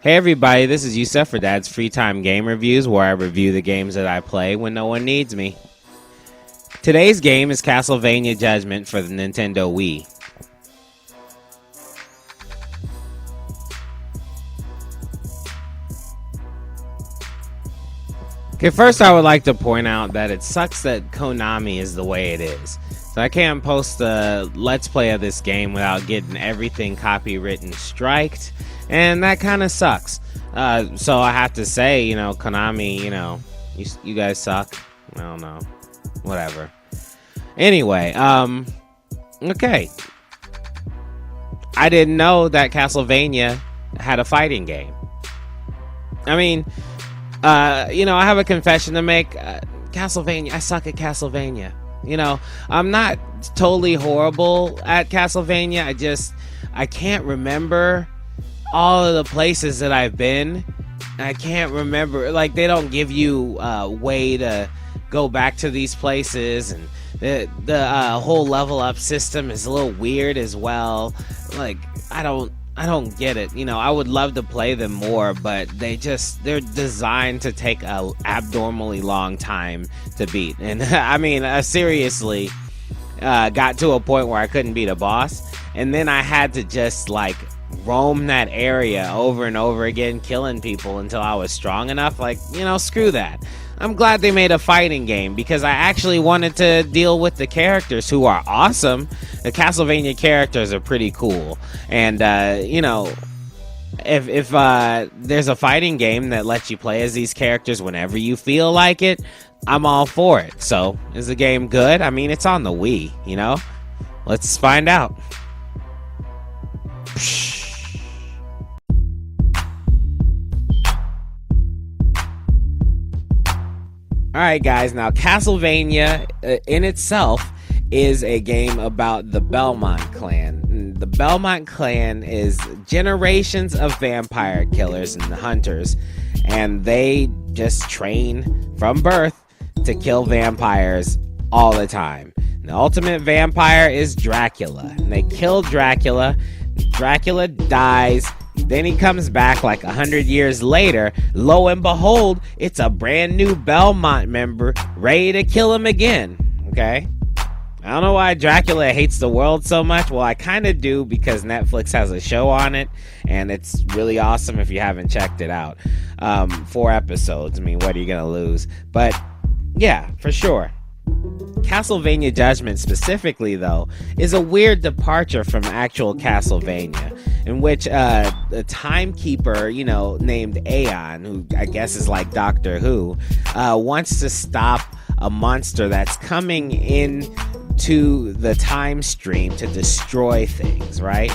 Hey everybody, this is Yusuf for Dad's Free Time Game Reviews, where I review the games that I play when no one needs me. Today's game is Castlevania Judgment for the Nintendo Wii. Okay, first I would like to point out that it sucks that Konami is the way it is. So I can't post a Let's Play of this game without getting everything copywritten striked, and that kind of sucks. So I have to say, Konami, you guys suck. I don't know. Whatever. Anyway, okay. I didn't know that Castlevania had a fighting game. I mean, I have a confession to make. Castlevania, I suck at Castlevania. I'm not totally horrible at Castlevania. I can't remember all of the places that I've been. I can't remember, they don't give you a way to go back to these places, and the whole level up system is a little weird as well. I don't get it. I would love to play them more, but they're designed to take a abnormally long time to beat. And I mean, I seriously got to a point where I couldn't beat a boss, and then I had to just roam that area over and over again, killing people until I was strong enough. Screw that. I'm glad they made a fighting game, because I actually wanted to deal with the characters, who are awesome. The Castlevania characters are pretty cool. And, if there's a fighting game that lets you play as these characters whenever you feel like it, I'm all for it. So, is the game good? I mean, it's on the Wii, Let's find out. Alright guys, now Castlevania in itself is a game about the Belmont Clan. The Belmont Clan is generations of vampire killers and hunters, and they just train from birth to kill vampires all the time. The ultimate vampire is Dracula, and they kill Dracula. Dracula dies. Then he comes back 100 years later. Lo and behold, it's a brand new Belmont member ready to kill him again. Okay? I don't know why Dracula hates the world so much. Well, I kind of do, because Netflix has a show on it, and it's really awesome if you haven't checked it out. 4 episodes. I mean, what are you going to lose? But, yeah, for sure. Castlevania Judgment specifically, though, is a weird departure from actual Castlevania, in which a timekeeper, named Aeon, who I guess is like Doctor Who, wants to stop a monster that's coming in to the time stream to destroy things, right?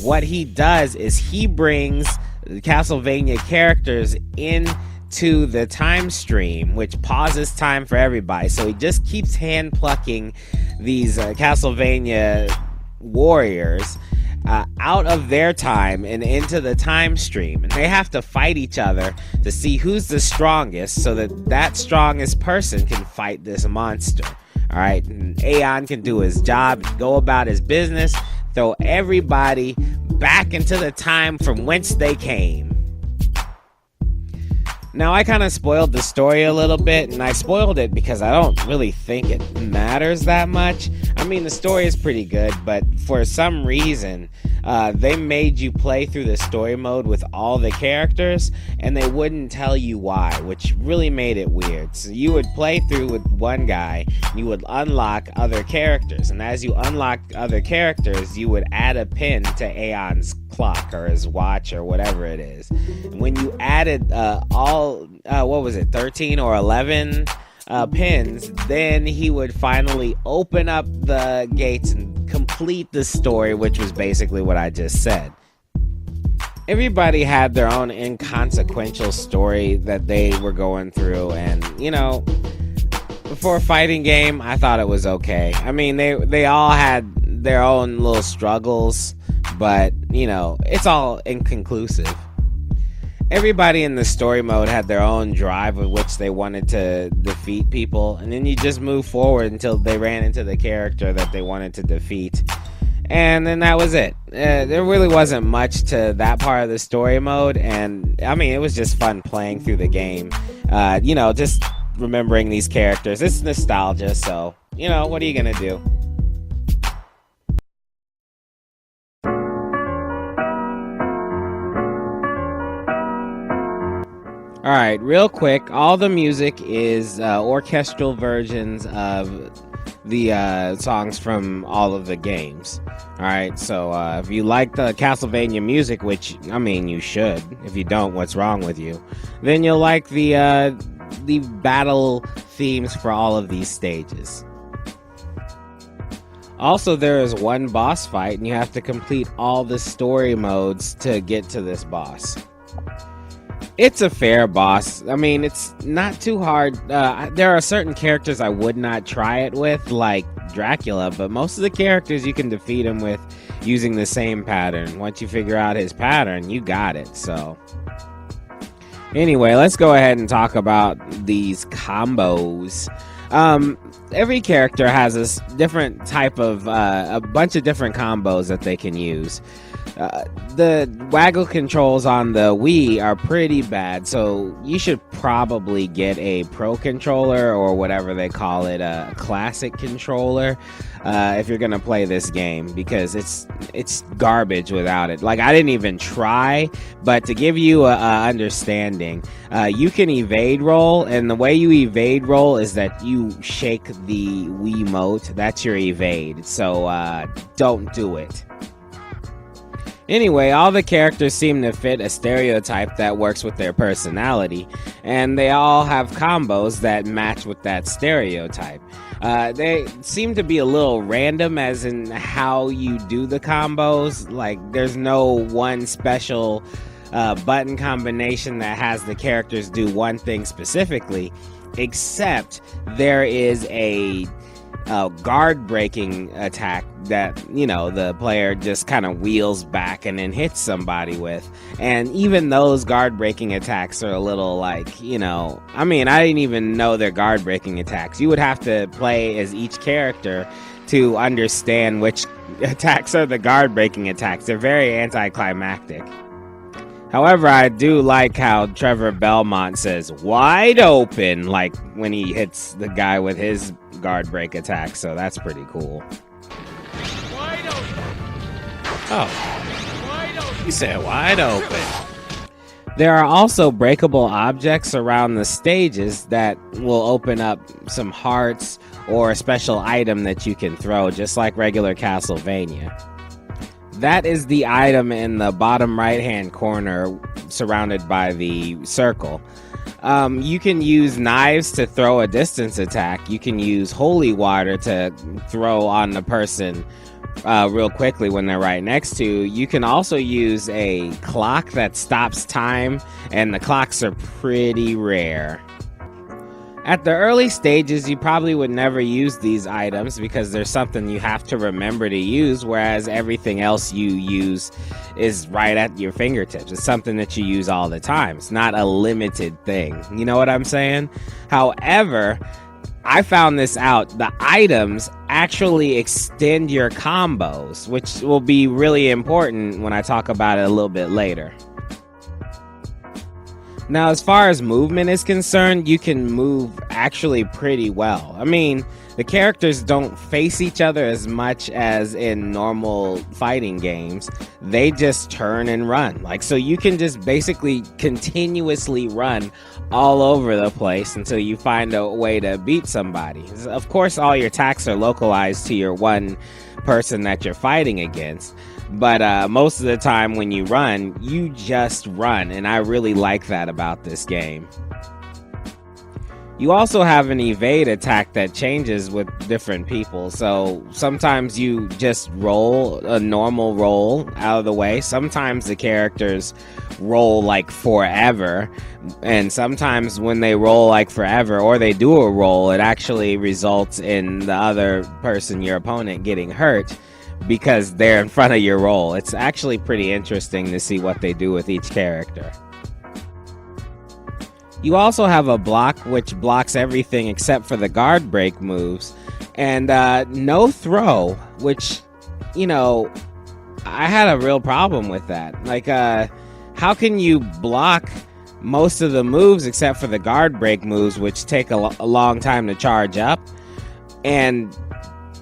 What he does is he brings Castlevania characters into the time stream, which pauses time for everybody. So he just keeps hand plucking these Castlevania warriors out of their time and into the time stream, and they have to fight each other to see who's the strongest, so that strongest person can fight this monster. All right, and Aeon can do his job, go about his business, throw everybody back into the time from whence they came. Now, I kind of spoiled the story a little bit, and I spoiled it because I don't really think it matters that much. I mean, the story is pretty good, but for some reason, they made you play through the story mode with all the characters, and they wouldn't tell you why, which really made it weird. So you would play through with one guy, and you would unlock other characters, and as you unlocked other characters, you would add a pin to Aeon's clock or his watch or whatever it is. And when you added 13 or 11 pins, then he would finally open up the gates and complete the story, which was basically what I just said. Everybody had their own inconsequential story that they were going through, and for a fighting game, I thought it was okay. I mean, they all had their own little struggles, but it's all inconclusive. Everybody in the story mode had their own drive with which they wanted to defeat people, and then you just move forward until they ran into the character that they wanted to defeat. And then that was it. There really wasn't much to that part of the story mode, and I mean, it was just fun playing through the game. You know, just remembering these characters. It's nostalgia, so, you know, what are you gonna do? All right, real quick, all the music is orchestral versions of the songs from all of the games. All right, so if you like the Castlevania music, which, I mean, you should. If you don't, what's wrong with you? Then you'll like the battle themes for all of these stages. Also, there is one boss fight, and you have to complete all the story modes to get to this boss. It's a fair boss. I mean, it's not too hard. There are certain characters I would not try it with, like Dracula, but most of the characters you can defeat him with using the same pattern. Once you figure out his pattern, you got it. So, anyway, let's go ahead and talk about these combos. Every character has this different type of, a bunch of different combos that they can use. The waggle controls on the Wii are pretty bad, so you should probably get a pro controller or whatever they call it, a classic controller, if you're gonna play this game, because it's garbage without it. Like, I didn't even try, but to give you a understanding, you can evade roll, and the way you evade roll is that you shake the Wiimote. That's your evade, so don't do it. Anyway, all the characters seem to fit a stereotype that works with their personality, and they all have combos that match with that stereotype. They seem to be a little random as in how you do the combos. Like, there's no one special button combination that has the characters do one thing specifically, except there is a guard breaking attack that, you know, the player just kind of wheels back and then hits somebody with. And even those guard breaking attacks are a little like, you know, I mean, I didn't even know they're guard breaking attacks. You would have to play as each character to understand which attacks are the guard breaking attacks. They're very anticlimactic. However, I do like how Trevor Belmont says "wide open" like when he hits the guy with his guard break attack, so that's pretty cool. Wide open. Oh, wide open. He said wide open. There are also breakable objects around the stages that will open up some hearts or a special item that you can throw, just like regular Castlevania. That is the item in the bottom right-hand corner surrounded by the circle. You can use knives to throw a distance attack. You can use holy water to throw on the person real quickly when they're right next to you. You can also use a clock that stops time, and the clocks are pretty rare. At the early stages, you probably would never use these items because there's something you have to remember to use, whereas everything else you use is right at your fingertips. It's something that you use all the time. It's not a limited thing. You know what I'm saying? However, I found this out. The items actually extend your combos, which will be really important when I talk about it a little bit later. Now, as far as movement is concerned, you can move actually pretty well. I mean, the characters don't face each other as much as in normal fighting games. They just turn and run. Like, so you can just basically continuously run all over the place until you find a way to beat somebody. Of course, all your attacks are localized to your one person that you're fighting against. But most of the time when you run, you just run, and I really like that about this game. You also have an evade attack that changes with different people. So sometimes you just roll a normal roll out of the way. Sometimes the characters roll like forever. And sometimes when they roll like forever, or they do a roll, it actually results in the other person, your opponent, getting hurt because they're in front of your roll. It's actually pretty interesting to see what they do with each character. You also have a block which blocks everything except for the guard break moves, and no throw, which you know, I had a real problem with that. Like, how can you block most of the moves except for the guard break moves, which take a long time to charge up, and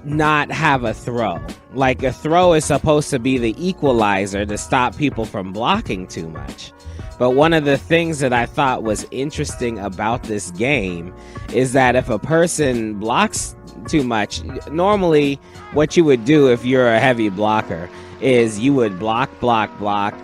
not have a throw? Like, a throw is supposed to be the equalizer to stop people from blocking too much. But one of the things that I thought was interesting about this game is that if a person blocks too much, normally what you would do if you're a heavy blocker is you would block,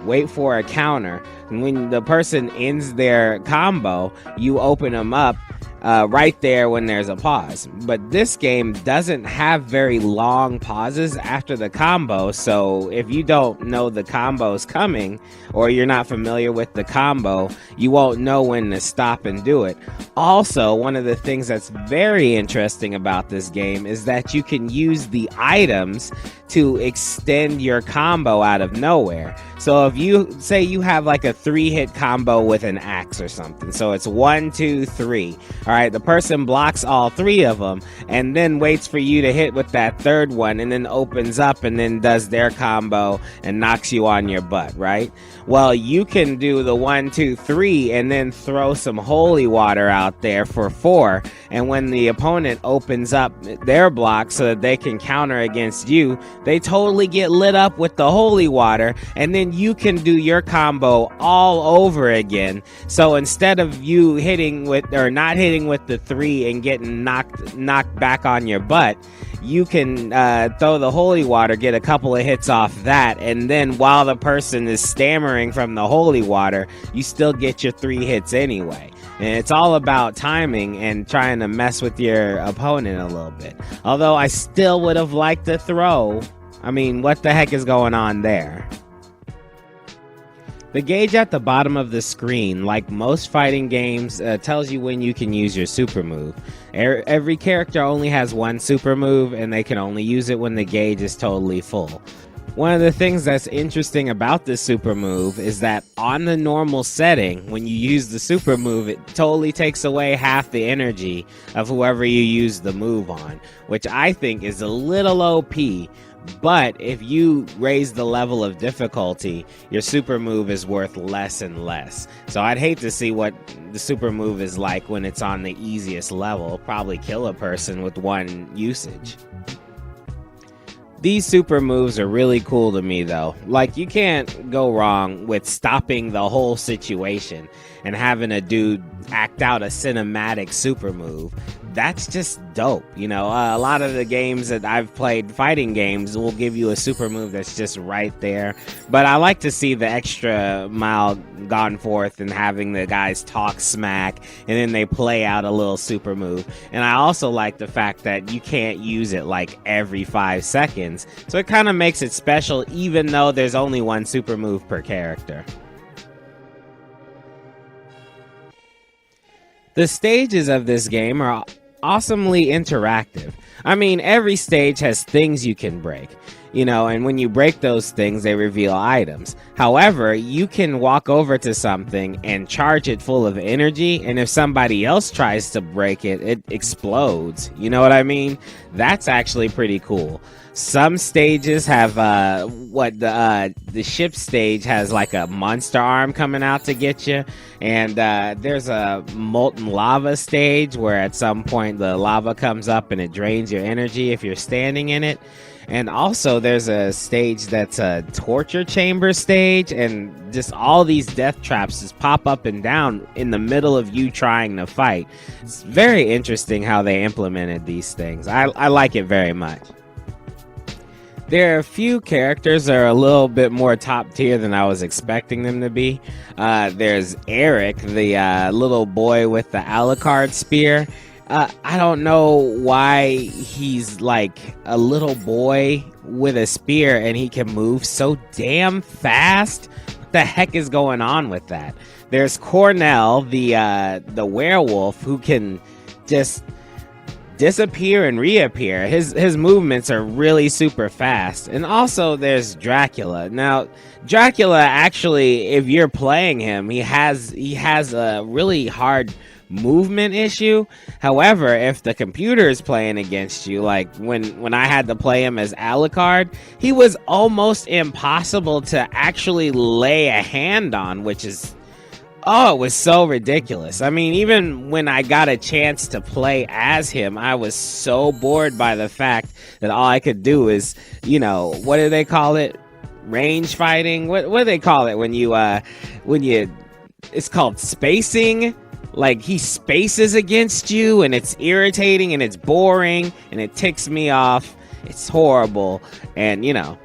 wait for a counter, and when the person ends their combo, you open them up right there when there's a pause. But this game doesn't have very long pauses after the combo, so if you don't know the combo's coming, or you're not familiar with the combo, you won't know when to stop and do it. Also, one of the things that's very interesting about this game is that you can use the items to extend your combo out of nowhere. So if you say you have like a 3-hit combo with an axe or something, so it's 1, 2, 3. All right, the person blocks all 3 of them and then waits for you to hit with that 3rd one, and then opens up and then does their combo and knocks you on your butt, right? Well, you can do the 1, 2, 3 and then throw some holy water out there for 4, and when the opponent opens up their block so that they can counter against you, they totally get lit up with the holy water, and then you can do your combo all over again. So instead of you hitting with, or not hitting with the 3 and getting knocked back on your butt, you can throw the holy water, get a couple of hits off that, and then while the person is stammering from the holy water, you still get your 3 hits anyway. And it's all about timing and trying to mess with your opponent a little bit. Although I still would have liked to throw. I mean, what the heck is going on there? The gauge at the bottom of the screen, like most fighting games, tells you when you can use your super move. Every character only has one super move, and they can only use it when the gauge is totally full. One of the things that's interesting about this super move is that on the normal setting, when you use the super move, it totally takes away half the energy of whoever you use the move on, which I think is a little OP. But if you raise the level of difficulty, your super move is worth less and less. So I'd hate to see what the super move is like when it's on the easiest level. It'll probably kill a person with one usage. These super moves are really cool to me though. Like, you can't go wrong with stopping the whole situation and having a dude act out a cinematic super move. That's just dope. You know, a lot of the games that I've played, fighting games, will give you a super move that's just right there. But I like to see the extra mile gone forth and having the guys talk smack and then they play out a little super move. And I also like the fact that you can't use it like every 5 seconds. So it kind of makes it special even though there's only one super move per character. The stages of this game are awesomely interactive. I mean, every stage has things you can break, you know, and when you break those things, they reveal items. However, you can walk over to something and charge it full of energy, and if somebody else tries to break it, it explodes. You know what I mean? That's actually pretty cool. Some stages have the ship stage has like a monster arm coming out to get you, and there's a molten lava stage where at some point the lava comes up and it drains your energy if you're standing in it. And also there's a stage that's a torture chamber stage, and just all these death traps just pop up and down in the middle of you trying to fight. It's very interesting how they implemented these things. I like it very much. There are a few characters that are a little bit more top tier than I was expecting them to be. There's Eric, the little boy with the Alucard spear. I don't know why he's like a little boy with a spear and he can move so damn fast. What the heck is going on with that? There's Cornell, the werewolf, who can just disappear and reappear. His movements are really super fast. And also there's Dracula. Now, Dracula actually, if you're playing him, he has a really hard movement issue. However, if the computer is playing against you, like when I had to play him as Alucard, he was almost impossible to actually lay a hand on, which is, oh, it was so ridiculous. I mean, even when I got a chance to play as him, I was so bored by the fact that all I could do is, you know, what do they call it? Range fighting? What do they call it when you it's called spacing? Like, he spaces against you, and it's irritating, and it's boring, and it ticks me off. It's horrible, and, you know,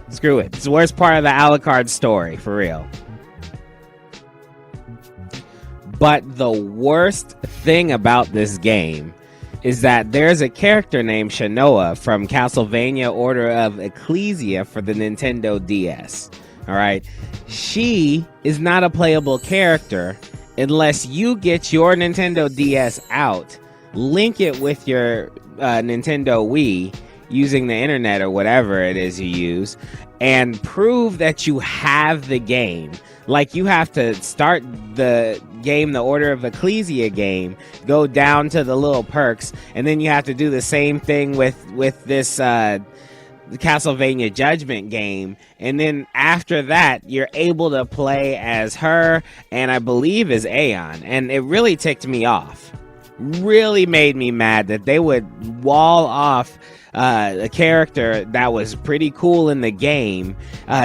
screw it. It's the worst part of the Alucard story, for real. But the worst thing about this game is that there's a character named Shanoa from Castlevania Order of Ecclesia for the Nintendo DS. All right. She is not a playable character unless you get your Nintendo DS out, link it with your Nintendo Wii using the internet or whatever it is you use, and prove that you have the game. Like, you have to start the game, the Order of Ecclesia game, go down to the little perks, and then you have to do the same thing with this the Castlevania Judgment game, and then after that you're able to play as her and I believe as Aeon. And it really ticked me off, really made me mad that they would wall off a character that was pretty cool in the game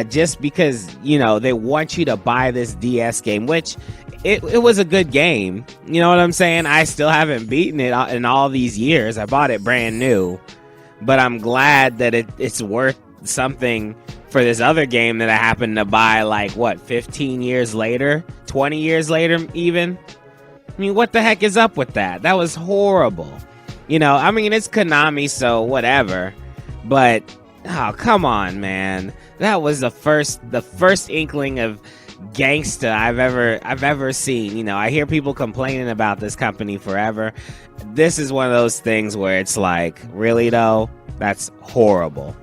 just because, you know, they want you to buy this DS game, which it was a good game, you know what I'm saying? I still haven't beaten it in all these years. I bought it brand new, but I'm glad that it's worth something for this other game that I happened to buy, like, what, 15 years later, 20 years later even. I mean, what the heck is up with that? That was horrible. You know, I mean, it's Konami, so whatever. But, oh, come on, man. That was the first inkling of gangsta I've ever seen. You know, I hear people complaining about this company forever. This is one of those things where it's like, really though? That's horrible.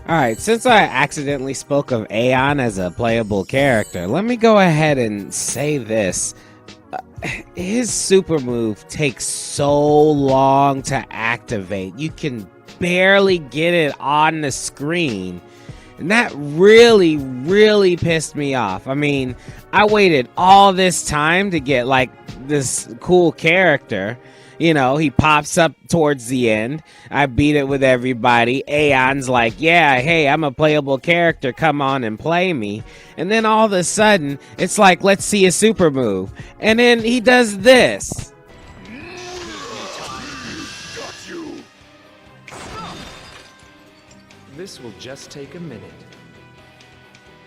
Alright, since I accidentally spoke of Aeon as a playable character, let me go ahead and say this. His super move takes so long to activate. You can barely get it on the screen. And that really, really pissed me off. I mean, I waited all this time to get, like, this cool character. You know, he pops up towards the end. I beat it with everybody. Aeon's like, yeah, hey, I'm a playable character. Come on and play me. And then all of a sudden, it's like, let's see a super move. And then he does this. This will just take a minute.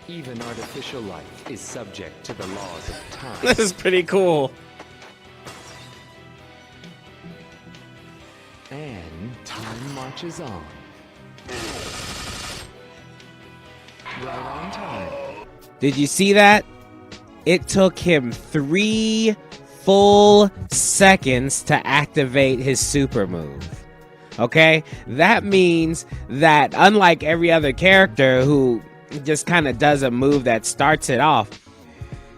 Even artificial life is subject to the laws of time. This is pretty cool. And time marches on. Right on time. Did you see that? It took him 3 full seconds to activate his super move. Okay? That means that unlike every other character who just kind of does a move that starts it off,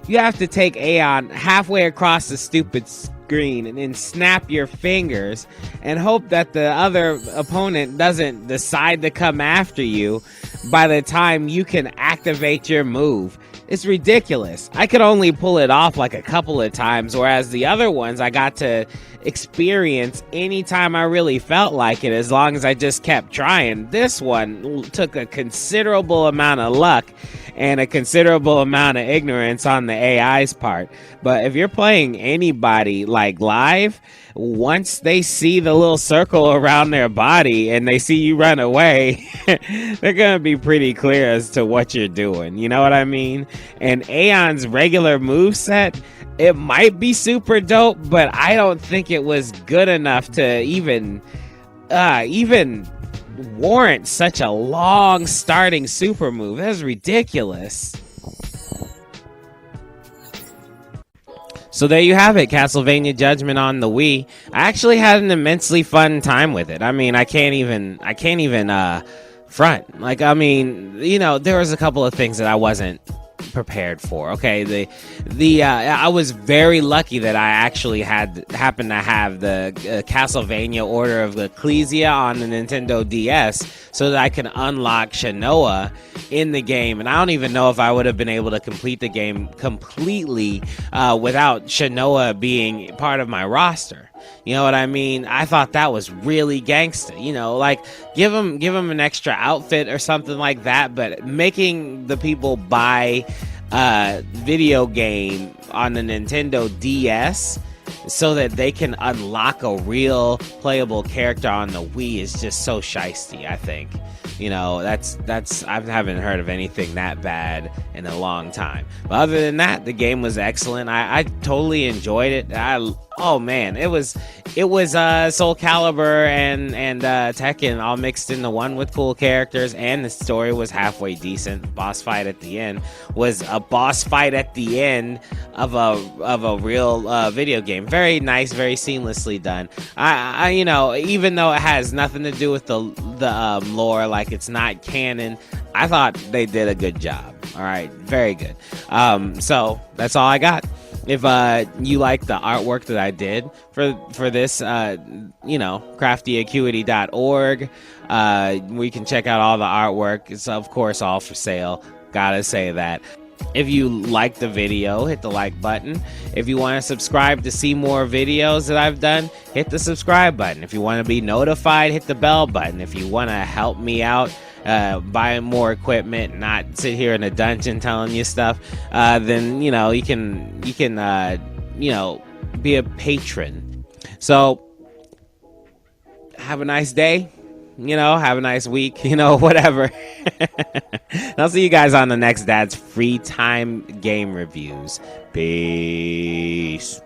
you have to take Aeon halfway across the stupid screen and then snap your fingers and hope that the other opponent doesn't decide to come after you by the time you can activate your move. It's ridiculous. I could only pull it off like a couple of times, whereas the other ones I got to experience anytime I really felt like it, as long as I just kept trying. This one took a considerable amount of luck and a considerable amount of ignorance on the AI's part. But if you're playing anybody like live, once they see the little circle around their body and they see you run away, they're gonna be pretty clear as to what you're doing. You know what I mean? And Aeon's regular moveset, it might be super dope, but I don't think it was good enough to even warrant such a long starting super move. That's ridiculous. So there you have it, Castlevania Judgment on the Wii. I actually had an immensely fun time with it. I mean, I can't even front. Like, I mean, you know, there was a couple of things that I wasn't prepared for. Okay, I was very lucky that I actually happened to have the Castlevania Order of the Ecclesia on the Nintendo DS, so that I can unlock Shanoa in the game. And I don't even know if I would have been able to complete the game completely without Shanoa being part of my roster. You know what I mean? I thought that was really gangsta. You know, like give him an extra outfit or something like that. But making the people buy video game on the Nintendo DS so that they can unlock a real playable character on the Wii is just so shiesty, I think. You know, that's I haven't heard of anything that bad in a long time. But other than that, the game was excellent. I totally enjoyed it. Oh man, it was Soul Calibur and Tekken all mixed into one with cool characters, and the story was halfway decent. Boss fight at the end was a boss fight at the end of a real video game. Very nice, very seamlessly done. I you know, even though it has nothing to do with the lore, like it's not canon, I thought they did a good job. All right, very good. So that's all I got. If you like the artwork that I did for this, you know, CraftyAcuity.org, we can check out all the artwork. It's, of course, all for sale. Gotta say that. If you like the video, hit the like button. If you want to subscribe to see more videos that I've done, hit the subscribe button. If you want to be notified, hit the bell button. If you want to help me out, buying more equipment, not sit here in a dungeon telling you stuff, then you know you can you know, be a patron. So have a nice day, you know, have a nice week, you know, whatever. I'll see you guys on the next Dad's Free Time Game Reviews. Peace.